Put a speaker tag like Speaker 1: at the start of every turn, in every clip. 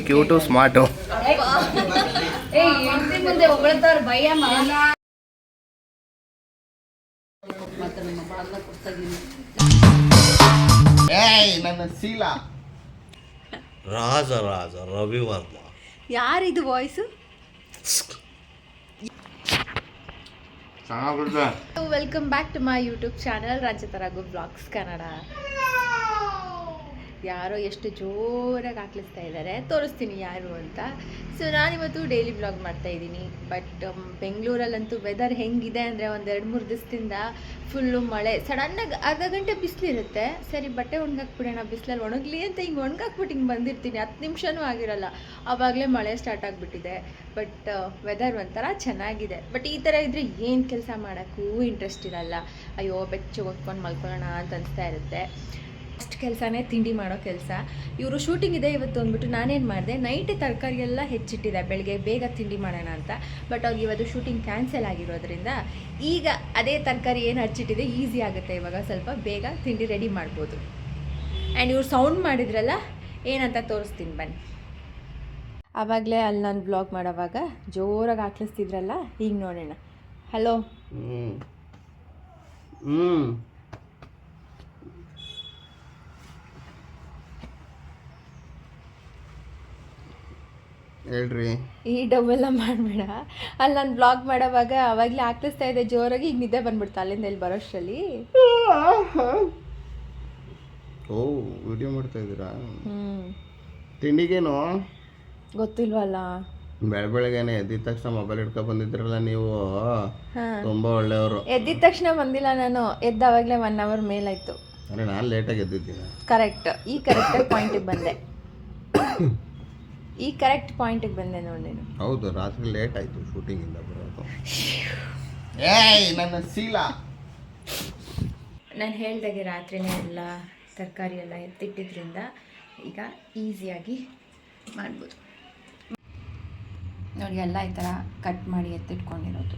Speaker 1: Cute smart.
Speaker 2: ಮುಂದೆ ಹೊಗಳ್ತಾರ ಭಯಮ್ಮ.
Speaker 1: ನನ್ನ ಶೀಲ ರಾಜ ರಾಜ ರವಿವರ್ಮ.
Speaker 2: ಯಾರಿದು voice? Welcome back to my YouTube channel Ranjitha Raghu blogs Kannada. ಯಾರೋ ಎಷ್ಟು ಜೋರಾಗಿ ಹಾಕ್ಲಿಸ್ತಾ ಇದ್ದಾರೆ, ತೋರಿಸ್ತೀನಿ ಯಾರು ಅಂತ. ಸೊ ನಾನಿವತ್ತು ಡೈಲಿ ಬ್ಲಾಗ್ ಮಾಡ್ತಾ ಇದ್ದೀನಿ. ಬಟ್ ಬೆಂಗಳೂರಲ್ಲಂತೂ ವೆದರ್ ಹೆಂಗಿದೆ ಅಂದರೆ ಒಂದು 2-3 ದಿವಸದಿಂದ ಫುಲ್ಲು ಮಳೆ. ಸಡನ್ನಾಗಿ ಅರ್ಧ ಗಂಟೆ ಬಿಸಿಲಿರುತ್ತೆ. ಸರಿ ಬಟ್ಟೆ ಒಣಗಾಕ್ಬಿಡೋಣ, ಬಿಸಿಲಲ್ಲಿ ಒಣಗಲಿ ಅಂತ ಹಿಂಗೆ ಒಣಗಾಕ್ಬಿಟ್ಟು ಹಿಂಗೆ ಬಂದಿರ್ತೀನಿ, 10 ನಿಮಿಷನೂ ಆಗಿರಲ್ಲ, ಆವಾಗಲೇ ಮಳೆ ಸ್ಟಾರ್ಟ್ ಆಗಿಬಿಟ್ಟಿದೆ. ಬಟ್ ವೆದರ್ ಒಂಥರ ಚೆನ್ನಾಗಿದೆ. ಬಟ್ ಈ ಥರ ಇದ್ದರೆ ಏನು ಕೆಲಸ ಮಾಡೋಕ್ಕೂ ಇಂಟ್ರೆಸ್ಟ್ ಇರಲ್ಲ. ಅಯ್ಯೋ ಬೆಚ್ಚಗೆ ಹೊತ್ಕೊಂಡು ಮಲ್ಕೊಳ್ಳೋಣ ಅಂತ ಅನಿಸ್ತಾ ಇರುತ್ತೆ. ಅಷ್ಟು ಕೆಲಸನೇ ತಿಂಡಿ ಮಾಡೋ ಕೆಲಸ. ಇವರು ಶೂಟಿಂಗ್ ಇದೆ ಇವತ್ತು ಅಂದ್ಬಿಟ್ಟು ನಾನೇನು ಮಾಡಿದೆ, ನೈಟೇ ತರಕಾರಿ ಎಲ್ಲ ಹೆಚ್ಚಿಟ್ಟಿದೆ ಬೆಳಗ್ಗೆ ಬೇಗ ತಿಂಡಿ ಮಾಡೋಣ ಅಂತ. ಬಟ್ ಅವ್ರಿಗೆ ಇವತ್ತು ಶೂಟಿಂಗ್ ಕ್ಯಾನ್ಸಲ್ ಆಗಿರೋದ್ರಿಂದ ಈಗ ಅದೇ ತರಕಾರಿ ಏನು ಹಚ್ಚಿಟ್ಟಿದೆ ಈಸಿ ಆಗುತ್ತೆ, ಇವಾಗ ಸ್ವಲ್ಪ ಬೇಗ ತಿಂಡಿ ರೆಡಿ ಮಾಡ್ಬೋದು. ಆ್ಯಂಡ್ ಇವ್ರು ಸೌಂಡ್ ಮಾಡಿದ್ರಲ್ಲ ಏನಂತ ತೋರಿಸ್ತೀನಿ ಬನ್ನಿ. ಆವಾಗಲೇ ಅಲ್ಲಿ ನಾನು ಬ್ಲಾಗ್ ಮಾಡೋವಾಗ ಜೋರಾಗಿ ಹಾಕ್ಲಿಸ್ತಿದ್ರಲ್ಲ, ಈಗ ನೋಡೋಣ. ಹಲೋ.
Speaker 1: ಹೇಳ್ರಿ.
Speaker 2: ಈ ಡಬ್ಬೆಲ್ಲ ಮಾಡಬೇಡ. ಅಲ್ಲಿ ನಾನು ಬ್ಲಾಗ್ ಮಾಡೋವಾಗ ಅವಾಗಲೇ ಹಾಕ್ಲಿಸ್ತಾ ಇದೆ ಜೋರಾಗಿ, ಈಗ ನಿದ್ದೆ ಬಂದ್ಬಿಡ್ತಾ ಅಲ್ಲಿಂದ ಇಲ್ಲಿ ಬರೋಷ್ಟರಲ್ಲಿ.
Speaker 1: ಓ ವಿಡಿಯೋ ಮಾಡ್ತಾ ಇದ್ದೀರಾ? ತಿಂಡಿಗೇನು
Speaker 2: ಗೊತ್ತಿಲ್ವಲ್ಲ.
Speaker 1: ಬೆಳಗ್ಗೆನೆ ಎದ್ದಿದ ತಕ್ಷಣ ಮೊಬೈಲ್ ಹಿಡ್ಕೊ ಬಂದಿದ್ರಲ್ಲ ನೀವು, ತುಂಬಾ ಒಳ್ಳೆಯವರು.
Speaker 2: ಎದ್ದಿದ ತಕ್ಷಣ ಬಂದಿಲ್ಲ ನಾನು, ಎದ್ದಾವಾಗಲೇ 1 hour ಮೇಲಾಯ್ತು.
Speaker 1: ಅಂದರೆ ನಾನು ಲೇಟಾಗಿ ಎದ್ದಿದ್ದೀನಿ.
Speaker 2: ಕರೆಕ್ಟ್, ಈ ಕರೆಕ್ಟಾಗಿ ಪಾಯಿಂಟಿಗೆ ಬಂದೆ. ಈ ಕರೆಕ್ಟ್ ಪಾಯಿಂಟಿಗೆ ಬಂದೆ ನೋಡಿ ನೀನು.
Speaker 1: ಹೌದು, ರಾತ್ರಿ ಲೇಟ್ ಆಯಿತು ಶೂಟಿಂಗಿಂದ ಬರೋದು. ನನ್ನ ಶೀಲ.
Speaker 2: ನಾನು ಹೇಳ್ದಾಗೆ ರಾತ್ರಿನೇ ಎಲ್ಲ ತರಕಾರಿ ಎಲ್ಲ ಎತ್ತಿಟ್ಟಿದ್ರಿಂದ ಈಗ ಈಸಿಯಾಗಿ ಮಾಡ್ಬೋದು ನೋಡಿ. ಎಲ್ಲ ಈ ಥರ ಕಟ್ ಮಾಡಿ ಎತ್ತಿಟ್ಕೊಂಡಿರೋದು.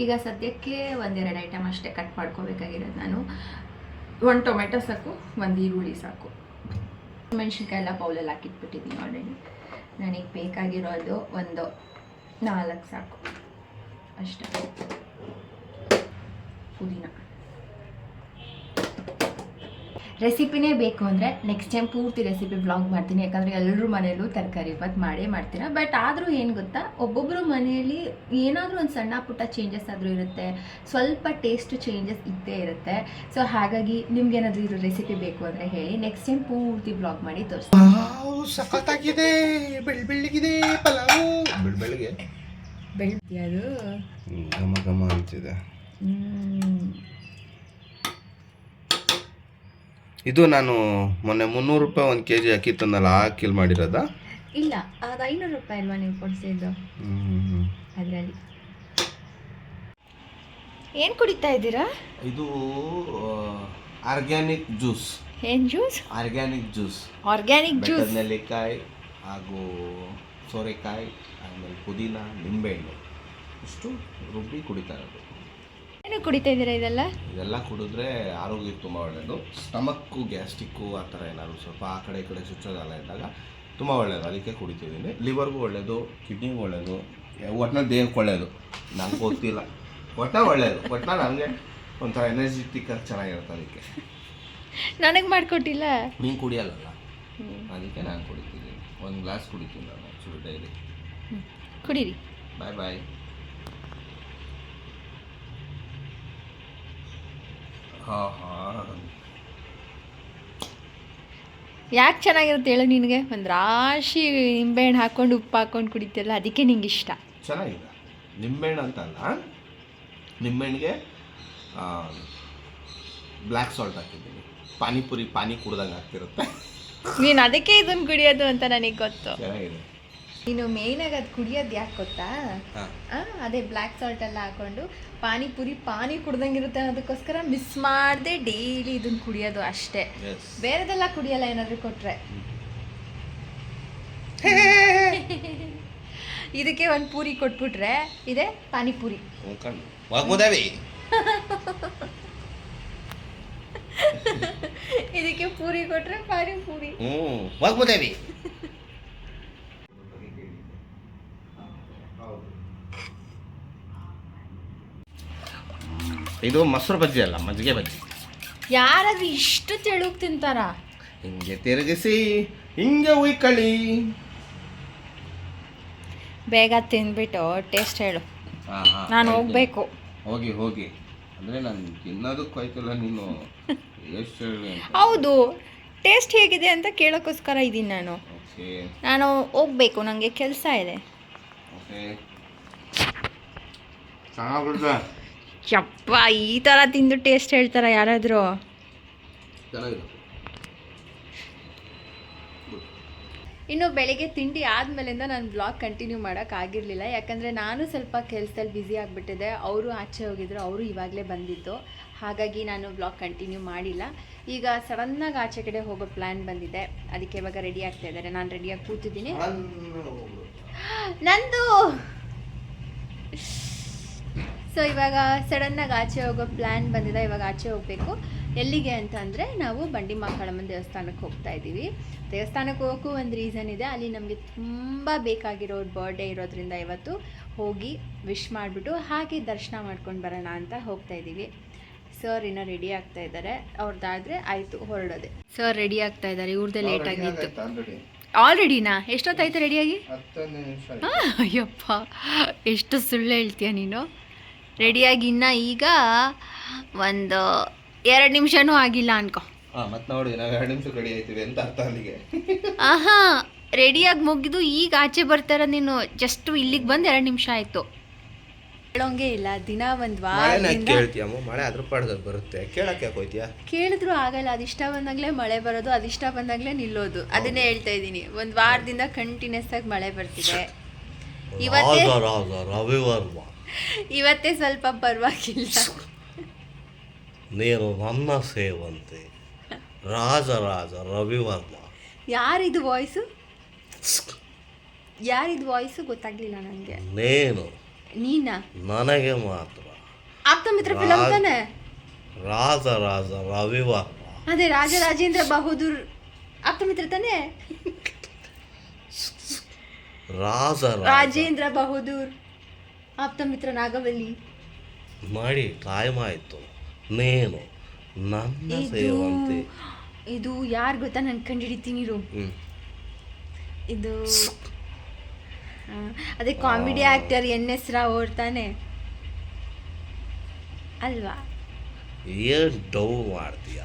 Speaker 2: ಈಗ ಸದ್ಯಕ್ಕೆ 1-2 ಐಟಮ್ ಅಷ್ಟೇ ಕಟ್ ಮಾಡ್ಕೋಬೇಕಾಗಿರೋದು ನಾನು. 1 ಟೊಮೆಟೊ ಸಾಕು, 1 ಈರುಳ್ಳಿ ಸಾಕು, ಮೆಣಸಿನ್ಕಾಯಿ ಎಲ್ಲ ಬೌಲಲ್ಲಿ ಹಾಕಿಟ್ಬಿಟ್ಟಿದ್ದೀನಿ ಆಲ್ರೆಡಿ. ನನಗೆ ಬೇಕಾಗಿರೋದು ಒಂದು 4 ಸಾಕು ಅಷ್ಟೇ. ಪುದೀನ ರೆಸಿಪಿನೇ ಬೇಕು ಅಂದರೆ ನೆಕ್ಸ್ಟ್ ಟೈಮ್ ಪೂರ್ತಿ ರೆಸಿಪಿ ಬ್ಲಾಗ್ ಮಾಡ್ತೀನಿ, ಯಾಕಂದರೆ ಎಲ್ಲರೂ ಮನೆಯಲ್ಲೂ ತರಕಾರಿ ಬಾತ್ ಮಾಡೇ ಮಾಡ್ತೀರಾ. ಬಟ್ ಆದರೂ ಏನು ಗೊತ್ತಾ, ಒಬ್ಬೊಬ್ಬರು ಮನೆಯಲ್ಲಿ ಏನಾದರೂ ಒಂದು ಸಣ್ಣ ಪುಟ್ಟ ಚೇಂಜಸ್ ಆದರೂ ಇರುತ್ತೆ, ಸ್ವಲ್ಪ ಟೇಸ್ಟ್ ಚೇಂಜಸ್ ಇದ್ದೇ ಇರುತ್ತೆ. ಸೊ ಹಾಗಾಗಿ ನಿಮ್ಗೇನಾದರೂ ಇರೋ ರೆಸಿಪಿ ಬೇಕು ಅಂದರೆ ಹೇಳಿ, ನೆಕ್ಸ್ಟ್ ಟೈಮ್ ಪೂರ್ತಿ ಬ್ಲಾಗ್ ಮಾಡಿ ತೋರಿಸ್ತೀನಿ.
Speaker 1: ಸಖತ್ತಾಗಿದೆ, ಬೆಳ್ಳಿಗಿದೆ ಪಲಾವು. ಬೆಳಿಗ್ಗೆ
Speaker 2: ಬೆಳ್ತಿ ಅದು
Speaker 1: ಘಮ ಘಮ ಅಂತಿದೆ. ಇದು ನಾನು ಮೊನ್ನೆ 300 ರೂಪಾಯಿ 1 kg ಅಕ್ಕಿ ತಂದಲ್ಲ, ಆ ಅಕ್ಕಿಲ್ ಮಾಡಿರೋದಾ?
Speaker 2: ಇಲ್ಲ, ಅದು 500 ರೂಪಾಯಿ ಅಲ್ವಾ ನೀವು ಕೊಡಿಸಿದ್ದು? ಅದರಲ್ಲಿ ಏನು ಕುಡಿತಾ ಇದ್ದೀರಾ?
Speaker 1: ಇದು ಆರ್ಗ್ಯಾನಿಕ್ ಜ್ಯೂಸ್.
Speaker 2: ಏನು juice?
Speaker 1: Organic juice.
Speaker 2: Organic juice.
Speaker 1: ನೆಲ್ಲಿಕಾಯಿ ಹಾಗೂ ಸೋರೆಕಾಯಿ, ಆಮೇಲೆ ಪುದೀನ, ನಿಂಬೆಹಣ್ಣು ಇಷ್ಟು ರುಬ್ಬಿ ಕುಡಿತಾ ಇರೋದು.
Speaker 2: ಏನು ಕುಡಿತಾ ಇದ್ದೀರಾ ಇದೆಲ್ಲ?
Speaker 1: ಇದೆಲ್ಲ ಕುಡಿದ್ರೆ ಆರೋಗ್ಯಕ್ಕೆ ತುಂಬ ಒಳ್ಳೆಯದು. ಸ್ಟಮಕ್ಕು, ಗ್ಯಾಸ್ಟಿಕ್ಕು ಆ ಥರ ಏನಾದ್ರು ಸ್ವಲ್ಪ ಆ ಕಡೆ ಈ ಕಡೆ ಸುಚ್ಚೋದೆಲ್ಲ ಇದ್ದಾಗ ತುಂಬ ಒಳ್ಳೆಯದು, ಅದಕ್ಕೆ ಕುಡಿತಿದ್ದೀನಿ. ಲಿವರ್ಗೂ ಒಳ್ಳೆಯದು, ಕಿಡ್ನಿಗೂ ಒಳ್ಳೆಯದು, ಒಟ್ಟಿನಲ್ಲಿ ದೇಹಕ್ಕೆ ಒಳ್ಳೆಯದು. ನಂಗೆ ಗೊತ್ತಿಲ್ಲ, ಒಟ್ಟಿನಲ್ಲಿ ಒಳ್ಳೆಯದು. ಒಟ್ಟಿನಲ್ಲಿ ನನಗೆ ಒಂಥರ ಎನರ್ಜಿಟಿಕ್ ಚೆನ್ನಾಗಿರುತ್ತೆ. ಅದಕ್ಕೆ
Speaker 2: ನನಗೆ ಮಾಡಿಕೊಟ್ಟಿಲ್ಲ.
Speaker 1: ನೀನು ಕುಡಿಯಲ್ಲಲ್ಲ, ಅದಕ್ಕೆ ನಾನು ಕುಡಿತಿದ್ದೀನಿ. 1 ಗ್ಲಾಸ್ ಕುಡಿತೀನಿ ನಾನು ಆ್ಯಕ್ಚುಲಿ ಡೈಲಿ.
Speaker 2: ಕುಡೀರಿ.
Speaker 1: ಬಾಯ್ ಬಾಯ್.
Speaker 2: ಯಾಕೆ ಚೆನ್ನಾಗಿರುತ್ತೆ ಹೇಳು ನಿನಗೆ? ಒಂದು ರಾಶಿ ನಿಂಬೆಹಣ್ಣು ಹಾಕ್ಕೊಂಡು ಉಪ್ಪು ಹಾಕ್ಕೊಂಡು ಕುಡಿತಿಯಲ್ಲ, ಅದಕ್ಕೆ ನಿಂಗೆ ಇಷ್ಟ.
Speaker 1: ಚೆನ್ನಾಗಿದೆ. ನಿಂಬೆಹಣ್ಣು ಅಂತಲ್ಲ, ನಿಂಬೆಹಣ್ಣಿಗೆ ಬ್ಲ್ಯಾಕ್ ಸಾಲ್ಟ್ ಹಾಕಿದ್ದೀನಿ. ಪಾನಿ ಕುಡ್ದಂಗೆ ಆಗ್ತಿರುತ್ತೆ.
Speaker 2: ನೀನು ಅದಕ್ಕೆ ಇದನ್ನು ಕುಡಿಯೋದು ಅಂತ ನನಗೆ ಗೊತ್ತು.
Speaker 1: ಚೆನ್ನಾಗಿದೆ.
Speaker 2: ನೀನು ಮೇಯ್ನಾಗಿ ಅದು ಕುಡಿಯೋದು ಯಾಕೆ ಗೊತ್ತಾ? ಅದೇ ಬ್ಲ್ಯಾಕ್ ಸಾಲ್ಟ್ ಎಲ್ಲ ಹಾಕೊಂಡು ಪಾನಿ ಕುಡ್ದಂಗಿರುತ್ತೆ ಅನ್ನೋದಕ್ಕೋಸ್ಕರ ಮಿಸ್ ಮಾಡದೆ ಡೈಲಿ ಇದನ್ನು ಕುಡಿಯೋದು ಅಷ್ಟೇ. ಬೇರೆದೆಲ್ಲ ಕುಡಿಯಲ್ಲ ಏನಾದರೂ ಕೊಟ್ಟರೆ. ಇದಕ್ಕೆ 1 ಪೂರಿ ಕೊಟ್ಬಿಟ್ರೆ ಇದೆ ಪಾನಿಪುರಿ. ಇದಕ್ಕೆ ಪೂರಿ ಕೊಟ್ರೆ ಪಾನಿಪುರಿ.
Speaker 1: ಇದು ಮೊಸರು ಬಜ್ಜಿ ಅಲ್ಲ, ಮಜ್ಜಿಗೆ ಬಜ್ಜಿ.
Speaker 2: ಯಾರಾದ್ರೂ ಇಷ್ಟು ತೆಳುಗ್ ತಿಂತಾರ?
Speaker 1: ಹಿಂಗೆ ತಿರುಗಿಸಿ ಹಿಂಗೆ ಉಯ್ಕಳಿ.
Speaker 2: ಬೇಗ ತಿಂದ್ಬಿಟ್ಟು ಟೇಸ್ಟ್ ಹೇಳು. ನಾನು ಹೋಗ್ಬೇಕು.
Speaker 1: ಹೋಗಿ ಹೋಗಿ ಅಂದರೆ ನಾನು ತಿನ್ನೋದಕ್ಕೆ ಹೋಯ್ತಲ್ಲ ನೀನು. ಎಷ್ಟು ಹೇಳಿ?
Speaker 2: ಹೌದು, ಟೇಸ್ಟ್ ಹೇಗಿದೆ ಅಂತ ಕೇಳೋಕ್ಕೋಸ್ಕರ ಇದ್ದೀನಿ ನಾನು.
Speaker 1: ಓಕೆ
Speaker 2: ನಾನು ಹೋಗ್ಬೇಕು, ನನಗೆ ಕೆಲಸ ಇದೆ.
Speaker 1: ಓಕೆ ಚೆನ್ನಾಗಿರುತ್ತೆ.
Speaker 2: ಯಪ್ಪ, ಈ ಥರ ತಿಂದು ಟೇಸ್ಟ್ ಹೇಳ್ತಾರ ಯಾರಾದರೂ?
Speaker 1: ಚೆನ್ನಾಗಿದೆ.
Speaker 2: ಇನ್ನು ಬೆಳಿಗ್ಗೆ ತಿಂಡಿ ಆದಮೇಲಿಂದ ನಾನು ಬ್ಲಾಗ್ ಕಂಟಿನ್ಯೂ ಮಾಡೋಕ್ಕಾಗಿರಲಿಲ್ಲ, ಯಾಕಂದರೆ ನಾನು ಸ್ವಲ್ಪ ಕೆಲಸದಲ್ಲಿ ಬ್ಯುಸಿ ಆಗಿಬಿಟ್ಟಿದೆ. ಅವರು ಆಚೆ ಹೋಗಿದ್ರು, ಅವರು ಇವಾಗಲೇ ಬಂದಿದ್ದು, ಹಾಗಾಗಿ ನಾನು ಬ್ಲಾಗ್ ಕಂಟಿನ್ಯೂ ಮಾಡಿಲ್ಲ. ಈಗ ಸಡನ್ನಾಗಿ ಆಚೆ ಕಡೆ ಹೋಗೋ ಪ್ಲ್ಯಾನ್ ಬಂದಿದೆ, ಅದಕ್ಕೆ ಇವಾಗ ರೆಡಿ ಆಗ್ತಾ ಇದ್ದಾರೆ. ನಾನು ರೆಡಿಯಾಗಿ ಕೂತಿದ್ದೀನಿ. ನಂದು ಸೊ ಇವಾಗ ಸಡನ್ನಾಗಿ ಆಚೆ ಹೋಗೋ ಪ್ಲ್ಯಾನ್ ಬಂದಿದೆ. ಇವಾಗ ಆಚೆ ಹೋಗಬೇಕು. ಎಲ್ಲಿಗೆ ಅಂತ ಅಂದರೆ ನಾವು ಬಂಡಿ ಮಕ್ಕಳಮ್ಮನ ದೇವಸ್ಥಾನಕ್ಕೆ ಹೋಗ್ತಾ ಇದ್ದೀವಿ. ದೇವಸ್ಥಾನಕ್ಕೆ ಹೋಗೋಕ್ಕೂ ಒಂದು ರೀಸನ್ ಇದೆ. ಅಲ್ಲಿ ನಮಗೆ ತುಂಬ ಬೇಕಾಗಿರೋ ಬರ್ಡೇ ಇರೋದ್ರಿಂದ ಇವತ್ತು ಹೋಗಿ ವಿಶ್ ಮಾಡಿಬಿಟ್ಟು ಹಾಗೆ ದರ್ಶನ ಮಾಡ್ಕೊಂಡು ಬರೋಣ ಅಂತ ಹೋಗ್ತಾ ಇದ್ದೀವಿ. ಸರ್ ಇನ್ನೂ ರೆಡಿ ಆಗ್ತಾ ಇದ್ದಾರೆ. ಅವ್ರದ್ದಾದರೆ ಆಯಿತು ಹೊರಡೋದೆ. ಸರ್ ರೆಡಿ ಆಗ್ತಾ ಇದ್ದಾರೆ. ಇವ್ರದ್ದೇ ಲೇಟ್ ಆಗಿತ್ತು. ಆಲ್ರೆಡಿನಾ? ಎಷ್ಟೊತ್ತಾಯ್ತು ರೆಡಿಯಾಗಿ? ಅಯ್ಯಪ್ಪ, ಎಷ್ಟು ಸುಳ್ಳು ಹೇಳ್ತೀಯ ನೀನು. ರೆಡಿಯಾಗಿ ಇನ್ನು ಈಗ ಒಂದು 2 ನಿಮಿಷನೂ ಆಗಿಲ್ಲ ಅನ್ಕೋ.
Speaker 1: ಮತ್ತೆ ನೋಡಿ, ನಾವು 2 ನಿಮಿಷಕ್ಕೆ ರೆಡಿ ಆಯ್ತೀವಿ ಅಂತ ಅರ್ಥ ಅಲ್ಲಿಗೆ.
Speaker 2: ಆಹಾ, ರೆಡಿಯಾಗಿ ಮುಗಿದು ಈಗ ಆಚೆ ಬರ್ತಾರ ನೀನು. ಜಸ್ಟ್ ಇಲ್ಲಿಗೆ ಬಂದು 2 ನಿಮಿಷ ಆಯಿತು. ಕೇಳೋಂಗೆ ಇಲ್ಲ. ದಿನ ಒಂದು ವಾರದಿಂದ
Speaker 1: ಕೇಳ್ತೀಯಮ್ಮ, ಮಳೆ ಅದ್ರ ಪಾಡ್ಗೆ ಬರುತ್ತೆ, ಕೇಳಕ್ಕೆ ಯಾಕೆ ಹೋಯ್ತೀಯಾ?
Speaker 2: ಕೇಳಿದ್ರು ಆಗಲ್ಲ. ಅದಿಷ್ಟ ಬಂದಾಗಲೇ ಮಳೆ ಬರೋದು, ಅದಿಷ್ಟ ಬಂದಾಗಲೇ ನಿಲ್ಲೋದು. ಅದನ್ನೇ ಹೇಳ್ತಾ ಇದ್ದೀನಿ. ಒಂದು ವಾರದಿಂದ ಕಂಟಿನ್ಯೂಸ್ ಆಗಿ ಮಳೆ ಬರ್ತಿದೆ. ಇವತ್ತೇ ಸ್ವಲ್ಪ ಪರವಾಗಿಲ್ಲ.
Speaker 3: ನೀನು ನನ್ನ ಸೇವಂತೆ ರಾಜರಾಜ ರವಿವರ್ಮ.
Speaker 2: ಯಾರಿದು ವಾಯ್ಸು? ಯಾರಿದು ವಾಯ್ಸು ಗೊತ್ತಾಗ್ಲಿಲ್ಲ ನನಗೆ. ನೀನಾ?
Speaker 3: ನನಗೆ ಮಾತ್ರ.
Speaker 2: ಆಪ್ತಮಿತ್ರ ಫಿಲಂ ತಾನೆ?
Speaker 3: ರಾಜರಾಜ ರವಿವರ್ಮ.
Speaker 2: ಅದೇ ರಾಜರಾಜೇಂದ್ರ ಬಹದ್ದೂರ್ ಆಪ್ತಮಿತ್ರ ತಾನೆ? ರಾಜೇಂದ್ರ ಬಹದ್ದೂರ್ ಆಪ್ತಮಿತ್ರ ನಾಗವಲ್ಲಿ.
Speaker 3: ಮಾಡಿ ಟೈಮ್ ಆಯ್ತು. ನೀನು ನನ್ನ ಸೇವಂತೆ.
Speaker 2: ಇದು ಯಾರು ಗೊತ್ತಾ? ನಾನು ಕಂಡುಹಿಡಿತೀನಿ ಇರು. ಇದು ಅದೇ ಕಾಮಿಡಿ ಆಕ್ಟರ್ NS ರಾವ್ ಅವ್ರು ತಾನೆ ಅಲ್ವಾ?
Speaker 3: ಏನು ಡೌ ಮಾಡ್ತೀಯ?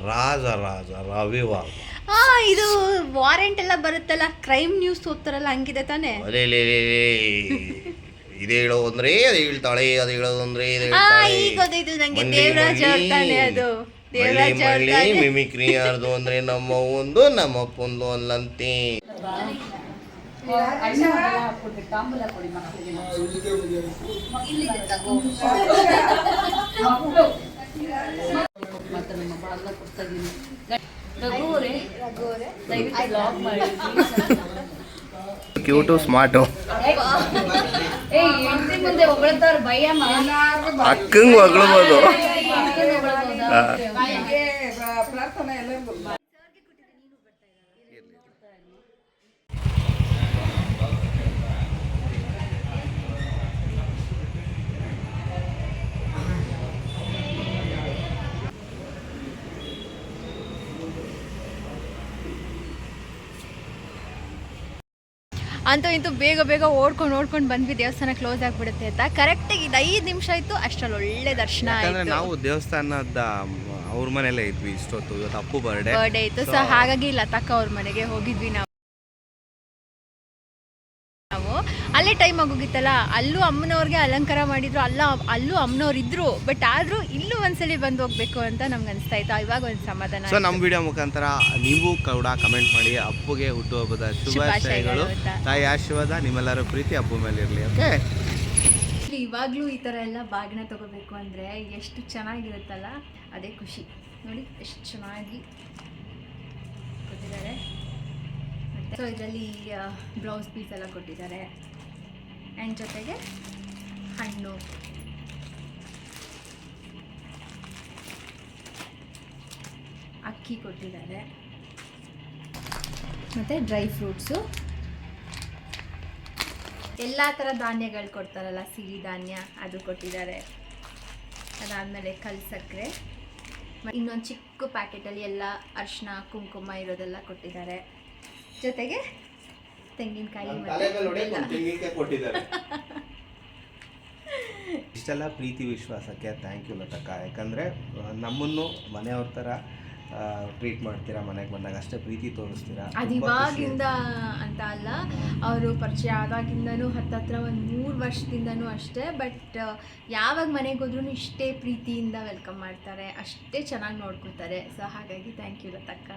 Speaker 3: ರಾಜರಾಜ ರವಿವರ್ಮ.
Speaker 2: ಇದು ವಾರೆಂಟ್ ಎಲ್ಲ ಬರುತ್ತಲ್ಲ, ಕ್ರೈಮ್ ನ್ಯೂಸ್ ಓದ್ತಾರಲ್ಲ, ಹಂಗಿದೆ ತಾನೆ?
Speaker 3: ಇದು ಹೇಳೋ ಅಂದ್ರೆ ಅದು ಹೇಳ್ತಾಳೆ, ಅದು ಹೇಳೋದು ಅಂದ್ರೆ
Speaker 2: ಈಗ ಗೊತ್ತಾಯ್ತು ನಂಗೆ. ದೇವರಾಜ್ ಅವ್ರ ತಾನೆ ಅದು? ದೇವರಾಜ್ ಅವ್ರ
Speaker 3: ಮಿಮಿಕ್ರಿ ಯಾರ್ದು ಅಂದ್ರೆ ನಮ್ಮ ಒಂದು ನಮ್ಮಪ್ಪಂದು ಅಲ್ಲಂತೆ.
Speaker 1: Cute smart ಅಕ್ಕಂಗೆ ಹೊಗಳ್ಬೋದು.
Speaker 2: ಅಂತೂ ಇಂತೂ ಬೇಗ ಬೇಗ ಓಡ್ಕೊಂಡು ಬಂದ್ವಿ. ದೇವಸ್ಥಾನ ಕ್ಲೋಸ್ ಆಗಿಬಿಡುತ್ತೆ ಅಂತ. ಕರೆಕ್ಟಾಗಿ 5 ನಿಮಿಷ ಆಯಿತು, ಅಷ್ಟರಲ್ಲಿ ಒಳ್ಳೆ ದರ್ಶನ ಆಯಿತು.
Speaker 1: ನಾವು ದೇವಸ್ಥಾನದ ಅವ್ರ ಮನೆಯಲ್ಲೇ ಇದ್ವಿ ಇಷ್ಟೊತ್ತು. ಇವತ್ತು ಅಪ್ಪು ಬರ್ಡೇ
Speaker 2: ಇತ್ತು. ಸೊ ಹಾಗಾಗಿ ಲತಕ್ಕ ಅವ್ರ ಮನೆಗೆ ಹೋಗಿದ್ವಿ ನಾವು. ಅಲ್ಲೇ ಟೈಮ್ ಆಗೋಗಿತ್ತಲ್ಲ. ಅಲ್ಲೂ ಅಮ್ಮನವ್ರಿಗೆ ಅಲಂಕಾರ ಮಾಡಿದ್ರು, ಅಲ್ಲೂ ಅಮ್ಮನವ್ರು ಇದ್ರು. ಬಟ್ ಆದರೂ ಇಲ್ಲೂ ಒಂದ್ಸಲಿ ಬಂದು ಹೋಗ್ಬೇಕು ಅಂತ ನಮ್ಗೆ ಅನಿಸ್ತಾ ಇತ್ತು. ಇವಾಗ ಒಂದು ಸಮಾಧಾನ.
Speaker 1: ಸೊ ನಮ್ಮ ವಿಡಿಯೋ ಮುಖಾಂತರ ನೀವು ಕೂಡ ಕಮೆಂಟ್ ಮಾಡಿ ಅಪ್ಪುಗೆ ಹುಟ್ಟುಹಬ್ಬದ ಶುಭಾಶಯಗಳು. ತಾಯಿ ಆಶೀರ್ವಾದ ನಿಮ್ಮೆಲ್ಲರ ಪ್ರೀತಿ ಅಪ್ಪು ಮೇಲೆ ಇರಲಿ. ಓಕೆ,
Speaker 2: ಇವಾಗಲೂ ಈ ಥರ ಎಲ್ಲ ಬಾಗಿನ ತಗೋಬೇಕು ಅಂದರೆ ಎಷ್ಟು ಚೆನ್ನಾಗಿರುತ್ತಲ್ಲ, ಅದೇ ಖುಷಿ. ನೋಡಿ ಎಷ್ಟು ಚೆನ್ನಾಗಿ ಕೊಟ್ಟಿದ್ದಾರೆ. ಮತ್ತು ಸೊ ಇದರಲ್ಲಿ ಬ್ಲೌಸ್ ಪೀಸ್ ಎಲ್ಲ ಕೊಟ್ಟಿದ್ದಾರೆ. ಆ್ಯಂಡ್ ಜೊತೆಗೆ ಹಣ್ಣು, ಅಕ್ಕಿ ಕೊಟ್ಟಿದ್ದಾರೆ, ಮತ್ತು ಡ್ರೈ ಫ್ರೂಟ್ಸು, ಎಲ್ಲ ಥರ ಧಾನ್ಯಗಳು ಕೊಡ್ತಾರಲ್ಲ, ಸಿಹಿ ಧಾನ್ಯ ಅದು ಕೊಟ್ಟಿದ್ದಾರೆ. ಅದಾದಮೇಲೆ ಕಲ್ಲು ಸಕ್ಕರೆ, ಇನ್ನೊಂದು ಚಿಕ್ಕ ಪ್ಯಾಕೆಟಲ್ಲಿ ಎಲ್ಲ ಅರಿಶಿನ ಕುಂಕುಮ ಇರೋದೆಲ್ಲ ಕೊಟ್ಟಿದ್ದಾರೆ. ಜೊತೆಗೆ ತೆಂಗಿನಕಾಯಿ ಮತ್ತು
Speaker 1: ತೆಂಗಿನಕಾಯಿ ಕೊಟ್ಟಿದ್ದಾರೆ.
Speaker 3: ಇಷ್ಟೆಲ್ಲ ಪ್ರೀತಿ ವಿಶ್ವಾಸಕ್ಕೆ ಥ್ಯಾಂಕ್ ಯು ಲತಕ್ಕ. ಯಾಕಂದರೆ ನಮ್ಮನ್ನು ಮನೆಯವ್ರ ಥರ ಟ್ರೀಟ್ ಮಾಡ್ತೀರಾ, ಮನೆಗೆ ಬಂದಾಗ ಅಷ್ಟೇ ಪ್ರೀತಿ ತೋರಿಸ್ತೀರಾ.
Speaker 2: ಅದು ಇವಾಗಿಂದ ಅಂತ ಅಲ್ಲ, ಅವರು ಪರಿಚಯ ಆದಾಗಿಂದನೂ ಹತ್ತತ್ರ ಒಂದು 3 ವರ್ಷದಿಂದನೂ ಅಷ್ಟೇ. ಬಟ್ ಯಾವಾಗ ಮನೆಗೆ ಹೋದ್ರೂ ಇಷ್ಟೇ ಪ್ರೀತಿಯಿಂದ ವೆಲ್ಕಮ್ ಮಾಡ್ತಾರೆ, ಅಷ್ಟೇ ಚೆನ್ನಾಗಿ ನೋಡ್ಕೊತಾರೆ. ಸೊ ಹಾಗಾಗಿ ಥ್ಯಾಂಕ್ ಯು ಲತಕ್ಕ.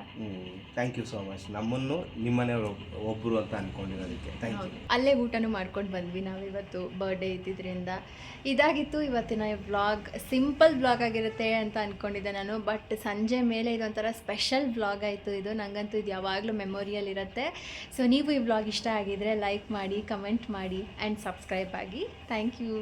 Speaker 3: Thank you so much. ನಮ್ಮನ್ನು ನಿಮ್ಮನೆಯವರು ಒಬ್ಬರು ಅಂತ ಅಂದ್ಕೊಂಡಿರೋದಕ್ಕೆ ಥ್ಯಾಂಕ್ ಯು.
Speaker 2: ಅಲ್ಲೇ ಊಟನೂ ಮಾಡ್ಕೊಂಡು ಬಂದ್ವಿ ನಾವಿವತ್ತು, ಬರ್ಡೇ ಇದ್ದಿದ್ದರಿಂದ. ಇದಾಗಿತ್ತು ಇವತ್ತಿನ ವ್ಲಾಗ್. ಸಿಂಪಲ್ ವ್ಲಾಗ್ ಆಗಿರುತ್ತೆ ಅಂತ ಅಂದ್ಕೊಂಡಿದ್ದೆ ನಾನು, ಬಟ್ ಸಂಜೆ ಮೇಲೆ ಇದೊಂಥರ ಸ್ಪೆಷಲ್ ವ್ಲಾಗ್ ಆಯಿತು ಇದು. ನನಗಂತೂ ಇದು ಯಾವಾಗಲೂ ಮೆಮೊರಿಯಲ್ಲಿ ಇರುತ್ತೆ. ಸೊ ನೀವು ಈ ವ್ಲಾಗ್ ಇಷ್ಟ ಆಗಿದರೆ ಲೈಕ್ ಮಾಡಿ, ಕಮೆಂಟ್ ಮಾಡಿ ಆ್ಯಂಡ್ ಸಬ್ಸ್ಕ್ರೈಬ್ ಆಗಿ. Thank you.